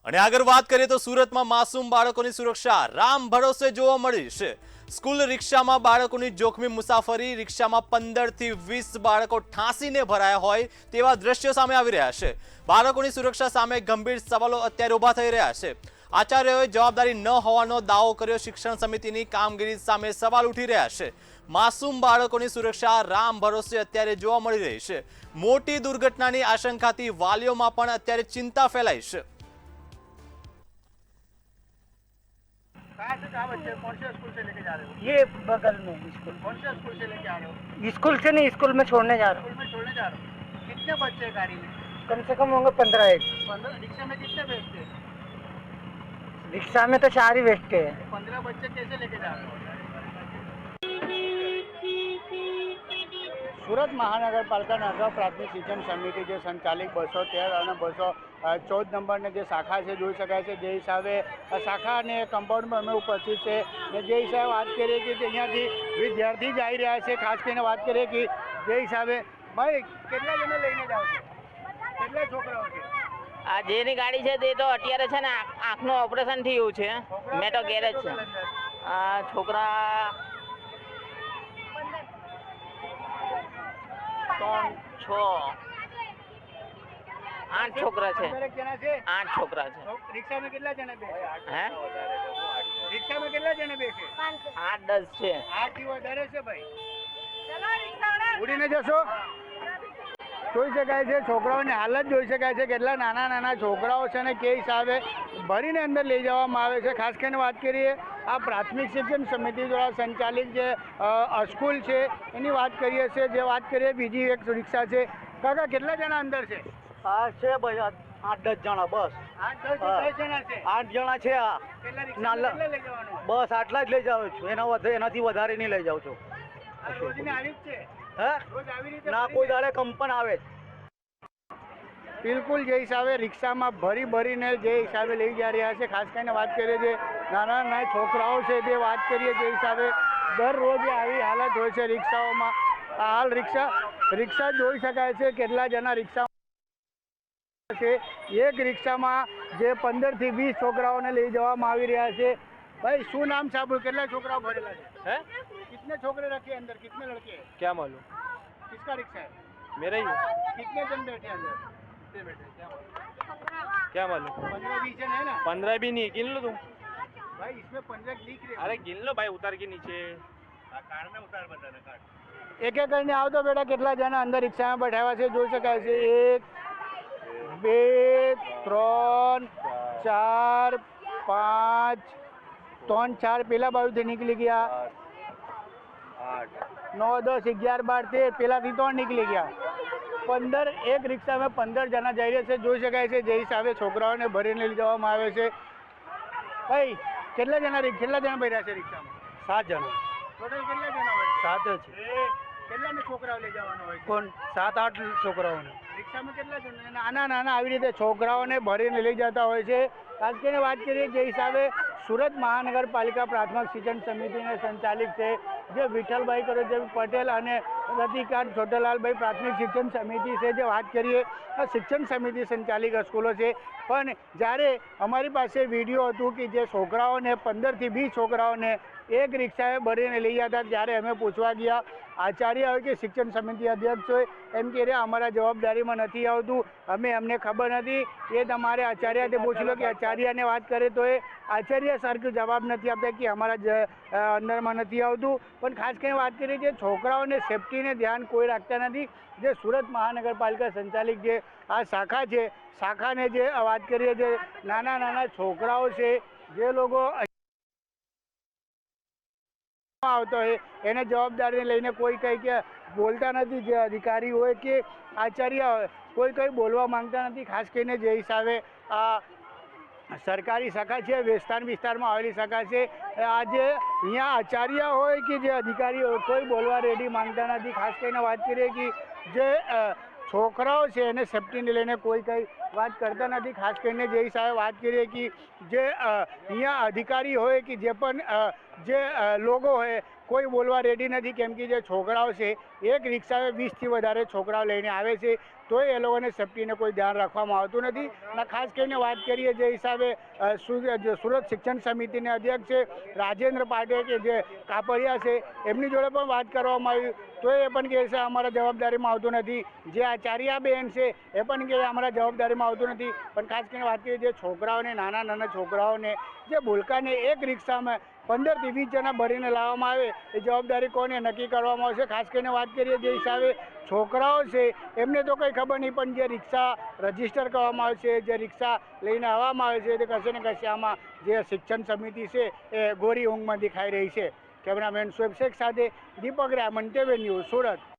અને આગળ વાત કરીએ તો સુરતમાં માસૂમ બાળકોની સુરક્ષા રામ ભરોસે જોવા મળી છે। સ્કૂલ રિક્ષામાં બાળકોની જોખમી મુસાફરી, રિક્ષામાં 15 થી 20 બાળકો ઠાંસીને ભરાયા હોય તેવા દ્રશ્યો સામે આવી રહ્યા છે। બાળકોની સુરક્ષા સામે ગંભીર સવાલો અત્યારે ઊભા થઈ રહ્યા છે। આચાર્યોએ જવાબદારી ન હોવાનો દાવો કર્યો। શિક્ષણ સમિતિની કામગીરી સામે સવાલ ઉઠી રહ્યા છે। માસૂમ બાળકોની સુરક્ષા રામ ભરોસે અત્યારે જોવા મળી રહી છે। મોટી દુર્ઘટનાની આશંકાથી વાલીઓમાં પણ અત્યારે ચિંતા ફેલાઈ છે। कहाँ से कहाँ बच्चे कौन से स्कूल से लेके जा रहे हो? ये बगल में स्कूल। कौन से स्कूल से लेके आ रहे हो? स्कूल से नहीं, स्कूल में छोड़ने जा रहा स्कूल में छोड़ने जा रहे हो? कितने बच्चे हैं गाड़ी में? हूँ। कम से कम होंगे 15 एक। 15 रिक्शा में कितने बैठते हैं? रिक्शा में तो 4 ही बैठते हैं। 15 बच्चे कैसे लेके जा रहे हो? સુરત મહાનગરપાલિકાના અગાઉ પ્રાથમિક શિક્ષણ સમિતિ જે સંચાલિત 213 અને 214 નંબરની જે શાખા છે જોઈ શકાય છે। જે હિસાબે શાખા અને કમ્પાઉન્ડમાં અમે ઉપસ્થિત છે ને જે હિસાબે વાત કરીએ કે અહીંયાથી વિદ્યાર્થી જઈ રહ્યા છે। ખાસ કરીને વાત કરીએ કે જે હિસાબે ભાઈ કેટલા જણા લઈને જાઓ છો? કેટલા છોકરાઓ છે? આ જેની ગાડી છે તે તો અત્યારે છે ને આંખનું ઓપરેશન થયું છે। મેં તો ગેરેજ છે। આ છોકરા 3, 6, 8 છોકરા છે। દરેક જણા છે? 8 છોકરા છે। રિક્ષામાં કેટલા જણા બેસે? હે રિક્ષામાં કેટલા જણા બેસે? 8, 10 છે। 8 થી વધારે છે ભાઈ। ઉડીને જશો? જોઈ શકાય છે છોકરાઓની હાલત જોઈ શકાય છે। કેટલા નાના નાના છોકરાઓ છે ને કે હિસાબે ભરીને અંદર લઈ જવામાં આવે છે। ખાસ કરીને વાત કરીએ આ પ્રાથમિક શિક્ષણ સમિતિ દ્વારા સંચાલિત જે સ્કૂલ છે એની વાત કરીએ છીએ। જે વાત કરીએ બીજી એક રિક્ષા છે। કાકા કેટલા જણા અંદર છે? हाँ છે ભાઈ 8-10 જણા બસ। 8 જણા છે। 8 જણા છે। આ કેટલા રિક્ષા નાલા- કેટલા લઈ જવાનું? બસ આટલા જ લઈ જાઉં છું, એનાથી વધારે નહીં લઈ જાઉં છું। આ રોજની આવી જ છે? હે રોજ આવી રીતે ના, કોઈ દાડે કંપન આવે જ। બિલકુલ જે હિસાબે રિક્ષામાં ભરીને જે હિસાબે લઈ જઈ રહ્યા છે। ખાસ કરીને વાત કરીએ જે નાના નાના છોકરાઓ છે તે વાત કરીએ જે હિસાબે દરરોજ આવી હાલત હોય છે રિક્ષાઓમાં। હાલ રિક્ષા જોઈ શકાય છે કેટલા જણા રિક્ષા છે। એક રિક્ષામાં જે 15 થી 20 છોકરાઓને લઈ જવામાં આવી રહ્યા છે। ભાઈ શું નામ સાંભળ્યું? કેટલા છોકરાઓ ભરેલા છે? है कितने छोकरे रखे हैं अंदर? कितने लड़के हैं? क्या मालूम, किसका रिक्शा है? मेरा ही है। कितने जन बैठे हैं अंदर? कितने बैठे हैं? क्या मालूम, 15-20 जन है ना 15 भी नहीं, गिन लो तुम। भाई? इसमें 15 दिख रहे हैं। अरे गिन लो भाई, उतार के नीचे। એક એક કરીને આવતો બેટા કેટલા જણા અંદર રિક્ષામાં બેઠાવ્યા છે જોઈ શકાય છે। 1, 2, 3, 4, 5, 3, 4 પેલા બાજુથી નીકળી ગયા। 9, 10, 11, 12, 13 પેલાથી 3 નીકળી ગયા। 15 એક રિક્ષામાં 15 જણા જઈ રહ્યા છે જોઈ શકાય છે। જે હિસાબે છોકરાઓને ભરીને લઈ જવામાં આવે છે। ભાઈ કેટલા જણા ભર્યા છે રિક્ષામાં? 7 જણા। ટોટલ કેટલા જણા હોય? 7 જ છે। કેટલાને છોકરાઓ લઈ જવાનો હોય છે? કોણ 7-8 છોકરાઓને। રિક્ષામાં કેટલા જણ? નાના આવી રીતે છોકરાઓને ભરીને લઈ જતા હોય છે। ખાસ કરીને વાત કરીએ જે હિસાબે સુરત મહાનગરપાલિકા પ્રાથમિક શિક્ષણ સમિતિને સંચાલિત છે જે વિઠ્ઠલભાઈ કરોજભાઈ પટેલ અને રતિકાંત છોટલાલભાઈ પ્રાથમિક શિક્ષણ સમિતિ છે। જે વાત કરીએ આ શિક્ષણ સમિતિ સંચાલિત સ્કૂલો છે। પણ જ્યારે અમારી પાસે વિડીયો હતું કે જે છોકરાઓને 15 થી 20 છોકરાઓને એક રિક્ષાએ ભરીને લઈ જતા, ત્યારે અમે પૂછવા ગયા આચાર્ય હોય કે શિક્ષણ સમિતિ અધ્યક્ષ હોય એમ કે અમારા જવાબદારીમાં નથી આવતું, અમે અમને ખબર નથી, એ તમારે આચાર્યથી પૂછી લો। કે આચાર્યને વાત કરે તો એ આચાર્ય સરખો જવાબ નથી આપતા કે અમારા અંદરમાં નથી આવતું। પણ ખાસ કરીને વાત કરીએ કે છોકરાઓને સેફટીને ધ્યાન કોઈ રાખતા નથી। જે સુરત મહાનગરપાલિકા સંચાલિત જે આ શાખા છે, શાખાને જે વાત કરીએ જે નાના છોકરાઓ છે જે લોકો આવતો હોય એને જવાબદારીને લઈને કોઈ કંઈ કે બોલતા નથી। જે અધિકારી હોય કે આચાર્ય હોય કોઈ બોલવા માંગતા નથી। ખાસ કરીને જે હિસાબે આ સરકારી શાખા છે, વિસ્તારમાં આવેલી શાખા છે। આજે અહીંયા આચાર્ય હોય કે જે અધિકારી હોય કોઈ બોલવા રેડી માંગતા નથી। ખાસ કરીને વાત કરીએ કે જે છોકરાઓ છે એને સેફટીને લઈને કોઈ કંઈ વાત કરતા નથી। ખાસ કરીને જે હિસાબે વાત કરીએ કે જે અહીંયા અધિકારી હોય કે જે પણ જે લોકો હોય કોઈ બોલવા રેડી નથી, કેમ કે જે છોકરાઓ છે એક રિક્ષાએ 20થી વધારે છોકરાઓ લઈને આવે છે તોય એ લોકોને સેફટીને કોઈ ધ્યાન રાખવામાં આવતું નથી. અને ખાસ કરીને વાત કરીએ જે હિસાબે સુરત શિક્ષણ સમિતિના અધ્યક્ષ છે રાજેન્દ્ર પાટીલ કે જે કાપડિયા છે એમની જોડે પણ વાત કરવામાં આવી તો એ પણ કહે છે અમારા જવાબદારીમાં આવતું નથી. જે આચાર્યાબેન છે એ પણ કહે અમારા જવાબદારીમાં આવતું નથી. પણ ખાસ કરીને વાત કરીએ જે છોકરાઓને નાના છોકરાઓને જે ભૂલકાને એક રિક્ષામાં 15થી 20 જણા ભરીને લાવવામાં આવે એ જવાબદારી કોને નક્કી કરવામાં આવશે. ખાસ કરીને વાત કરીએ જે હિસાબે છોકરાઓ છે એમને તો કંઈ ખબર નહીં, પણ જે રિક્ષા રજીસ્ટર કરવામાં આવે છે, જે રિક્ષા લઈને આવવામાં આવે છે તે કશે ને કશે આમાં જે શિક્ષણ સમિતિ છે એ ગોરી ઊંઘમાં દેખાઈ રહી છે. કેમેરામેન શોએબ શેખ સાથે દીપક રામન TV ન્યૂઝ સુરત.